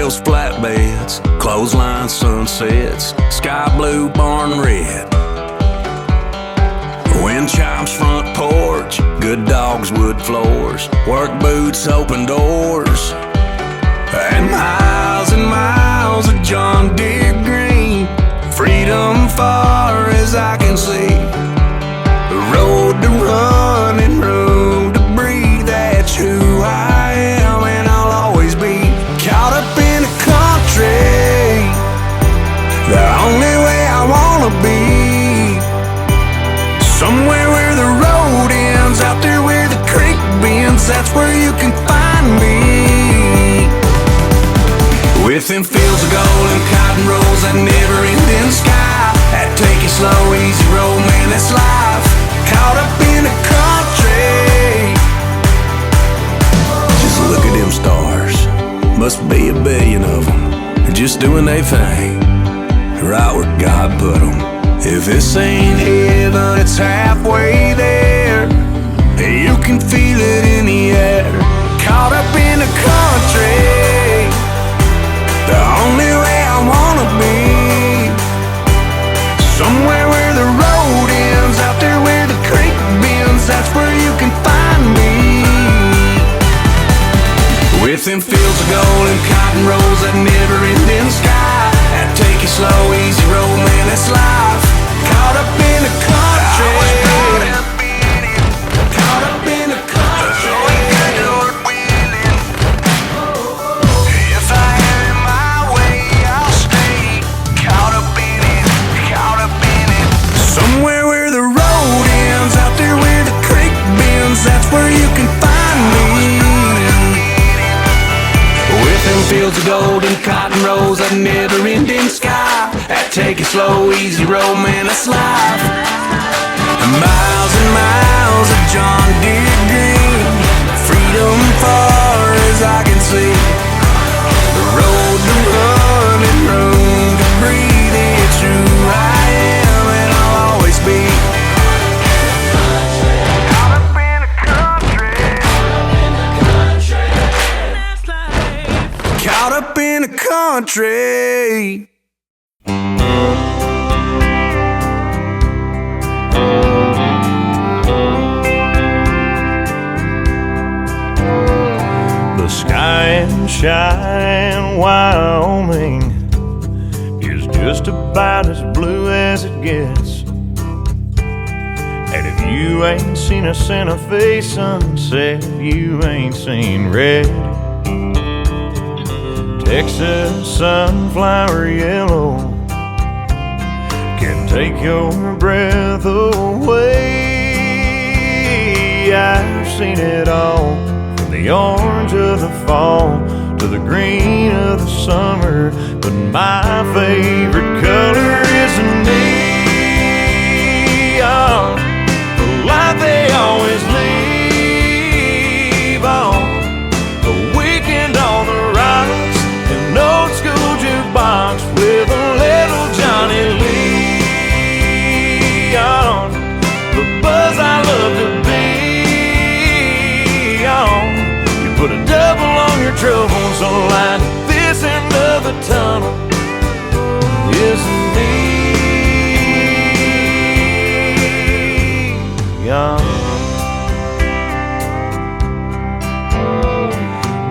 wheels, flatbeds, clothesline sunsets, sky blue, barn red. Wind chimes, front porch, good dogs, wood floors, work boots, open doors, and miles of John Deere green. Freedom far as I can see. The road to run and room to breathe. That's who I am and I'll always be. Caught up in a country, the only way I wanna be. Somewhere where the road ends, out there where the creek bends. That's where you can find me. With them fields of gold and cotton rolls, that never-ending sky, that take it slow, easy road, man, that's life. Caught up in the country. Just look at them stars, must be a billion of them, just doing their thing, right where God put them. If this ain't heaven, it's halfway there. You can feel it in the air. Caught up in the country, the only way I wanna be. Somewhere where the road ends, out there where the creek bends. That's where you can find me. With them fields of gold and cotton rolls, that never-ending sky, that take it slow, easy road, man, that's life. Caught up in the country. Caught up in the country. If I have it my way, I'll stay. Caught up in it, caught up in it. Somewhere where the road ends, out there where the creek bends. That's where you can find me. With them fields of gold and cotton rolls, that never-ending sky, that take it slow, easy road, man, that's life. Miles and miles of John Deere green. Freedom far as I can see. The road to run and room to breathe. It's who I am and I'll always be. Caught up in the country. Caught up in the country. The sky in Cheyenne, Wyoming is just about as blue as it gets. And if you ain't seen a Santa Fe sunset, you ain't seen red. Texas sunflower yellow can take your breath away. I've seen it all, from the orange of the fall to the green of the summer, but my favorite color is neon, the light they always leave on. A weekend on the rocks, an old school jukebox with a little Johnny Lee on. The buzz I love to be on. You put a double on your troubles, on light at this end of the tunnel is neon.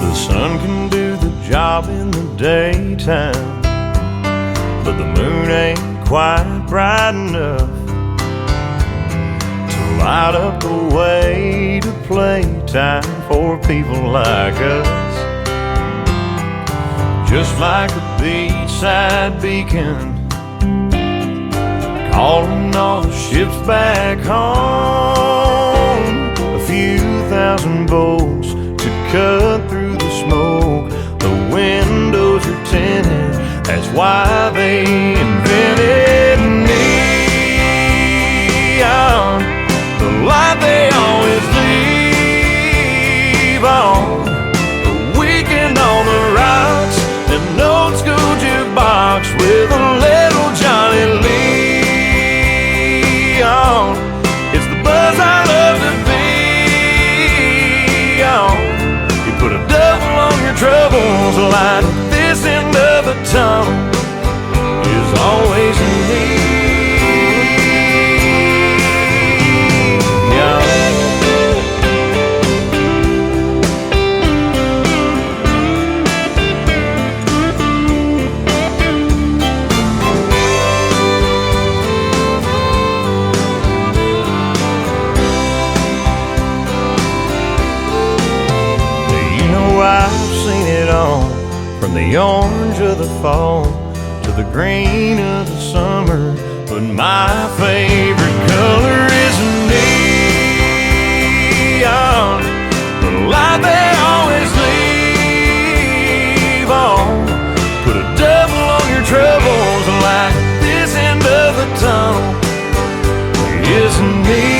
The sun can do the job in the daytime, but the moon ain't quite bright enough to light up the way to playtime for people like us. Just like a beachside beacon, calling all the ships back home. A few thousand bolts to cut through the smoke. The windows are tinted, that's why they invented neon. The light they always leave on. A weekend on the rocks, an old school jukebox with a little Johnny Lee on. It's the buzz I love to be on. You put a double on your troubles, light this tunnel is always in me. From the orange of the fall to the green of the summer, but my favorite color is neon. The light they always leave on. Put a double on your troubles, like this end of the tunnel is neon.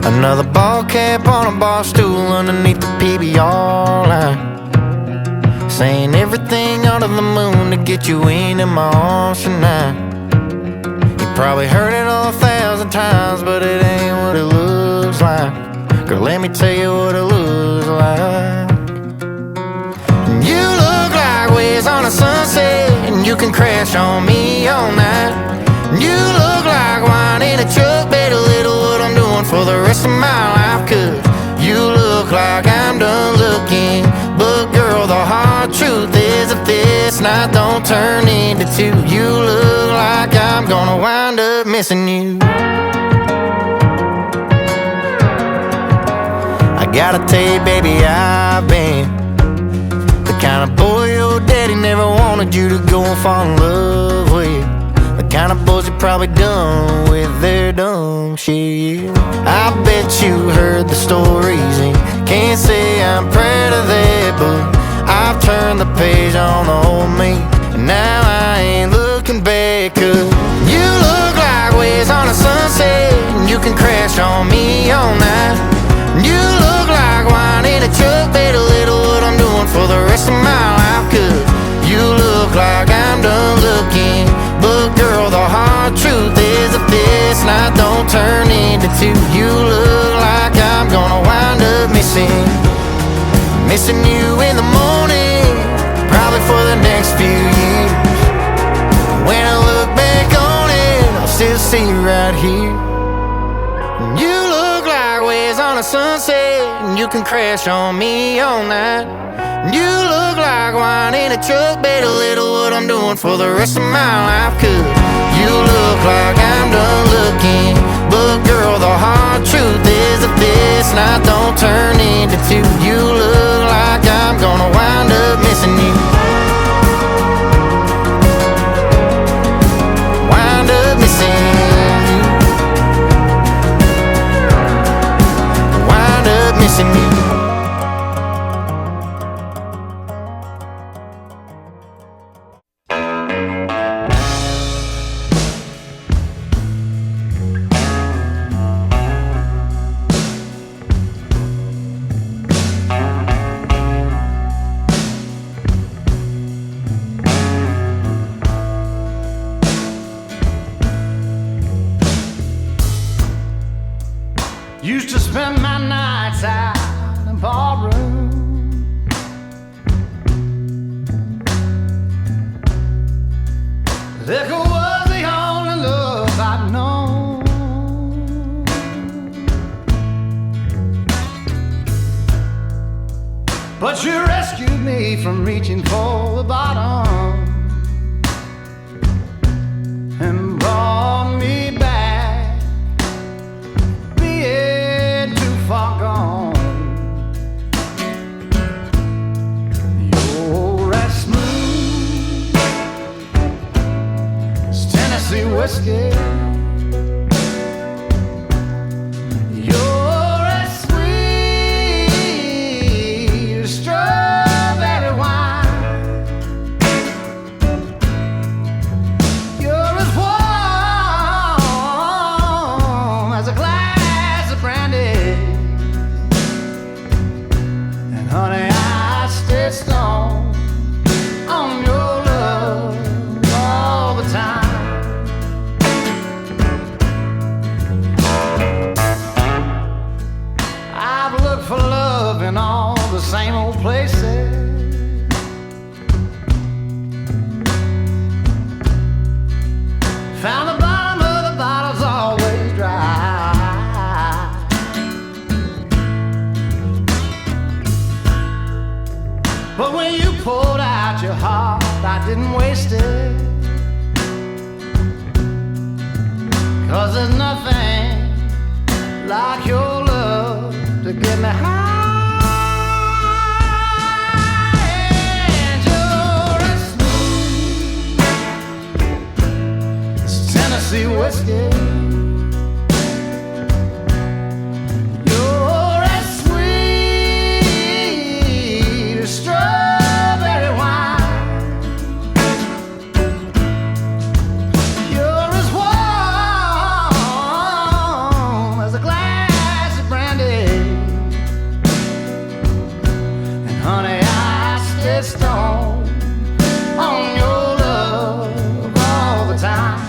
Another ball cap on a bar stool underneath the PBR line, saying everything under the moon to get you into my arms tonight. You probably heard it 1,000 times, but it ain't what it looks like. Girl, let me tell you what it looks like. You look like waves on a sunset, and you can crash on me all night. You look like wine in a truck, better little what I'm doing for the rest of my life. Cause you look like I'm done looking, but girl, the hard truth is if this night don't turn into two, you look like I'm gonna wind up missing you. I gotta tell you, baby, I've been the kind of boy your daddy never wanted you to go and fall in love with. The kind of boys that probably done with their dumb shit. I bet you heard the stories and can't say I'm proud of that, but I've turned the page on the old me, and now I ain't looking back. Cause you look like waves on a sunset, and you can crash on me all night. You look like wine in a truck, better little what I'm doing for the rest of my life. Cause you look like I'm done looking, but girl, the hard truth is if this night don't turn into two, you look like I'm gonna wind up missing you in the morning, probably for the next few years. When I look back on it, I'll still see you right here. You look like waves on a sunset, and you can crash on me all night. You look like wine in a truck, better little what I'm doing for the rest of my life. Cause you look like I'm done looking, but girl, the hard truth is if this night don't turn into two, you look like I'm gonna wind up missing you. Wind up missing you. Wind up missing you. Used to spend my nights out in the ballroom, liquor was the only love I'd known. But you rescued me from reaching for the bottom and brought me back, being too far gone. You're as smooth as Tennessee whiskey. You're as sweet as strawberry didn't waste it. 'Cause there's nothing like your love to get me high. And you're as smooth as Tennessee whiskey. You're as sweet as strawberry wine. You're as warm as a glass of brandy. And honey, I stay stoned on your love all the time.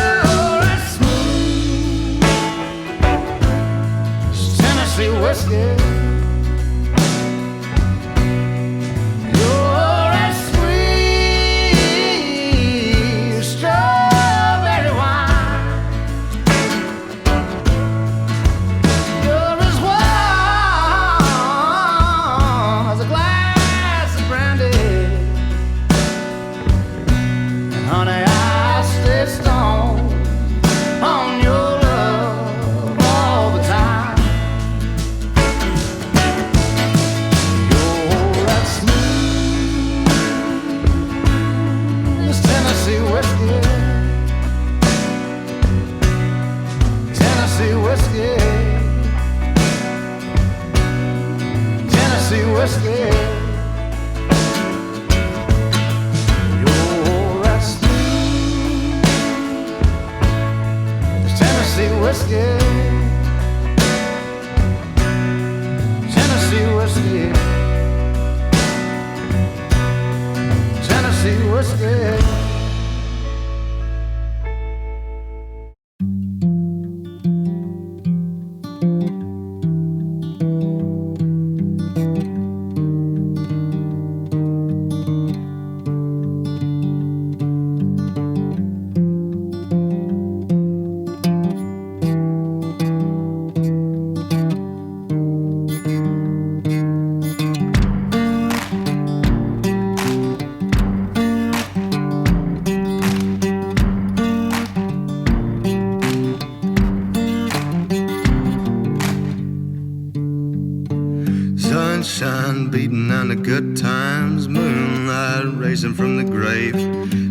You're as smooth as Tennessee whiskey. You're as sweet as strawberry wine. You're as warm as a glass of brandy. And honey, I stay stoned on your love all the time. You're as smooth as Tennessee whiskey. Tennessee whiskey. Tennessee whiskey. You're as smooth as Tennessee whiskey. Tennessee whiskey. Tennessee whiskey. Sunshine beating on the good times, moonlight racing from the grave,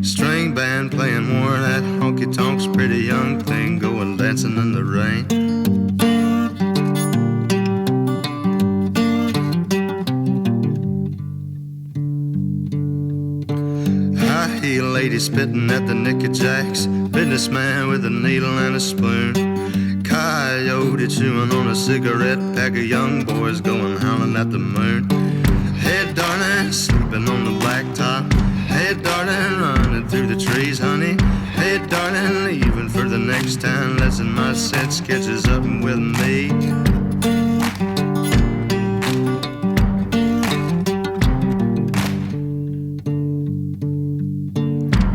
string band playing more of that honky tonks, pretty young thing going dancing in the rain. High heel lady spitting at the Nicky Jacks, businessman with a needle and a spoon, coyote chewing on a cigarette, pack of young boys going howling at the moon. Hey darling, sleeping on the blacktop. Hey darling, running through the trees, honey. Hey darling, leaving for the next town, lesson my set sketches up with me.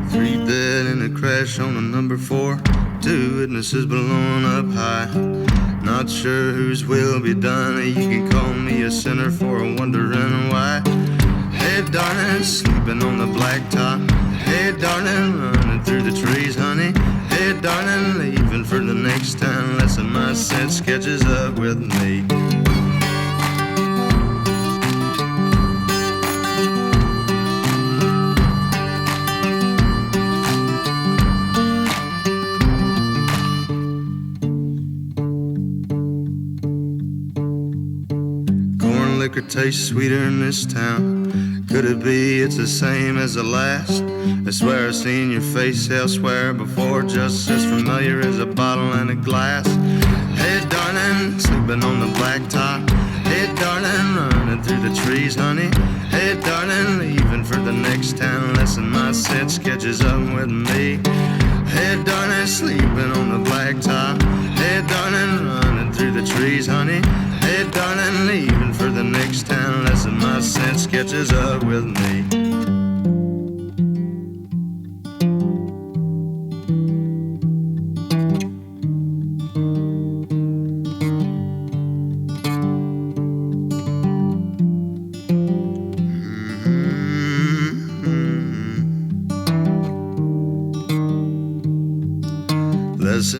Three dead in a crash on the number 4, 2 witnesses blowing up high. Not sure whose will be done. You can call me a sinner for wondering why. Hey darling, sleeping on the blacktop. Hey darling, running through the trees, honey. Hey darling, leaving for the next town, lesson my set sketches up with me. Liquor tastes sweeter in this town. Could it be it's the same as the last? I swear I've seen your face elsewhere before, just as familiar as a bottle and a glass. Hey darling, sleeping on the blacktop. Hey darling, running through the trees, honey. Hey darling, leaving for the next town unless my sense catches up with me. Hey darling, sleeping on the blacktop. Hey darling, running through the trees, honey. Hey darling, leaving for the next town unless my sense catches up with me.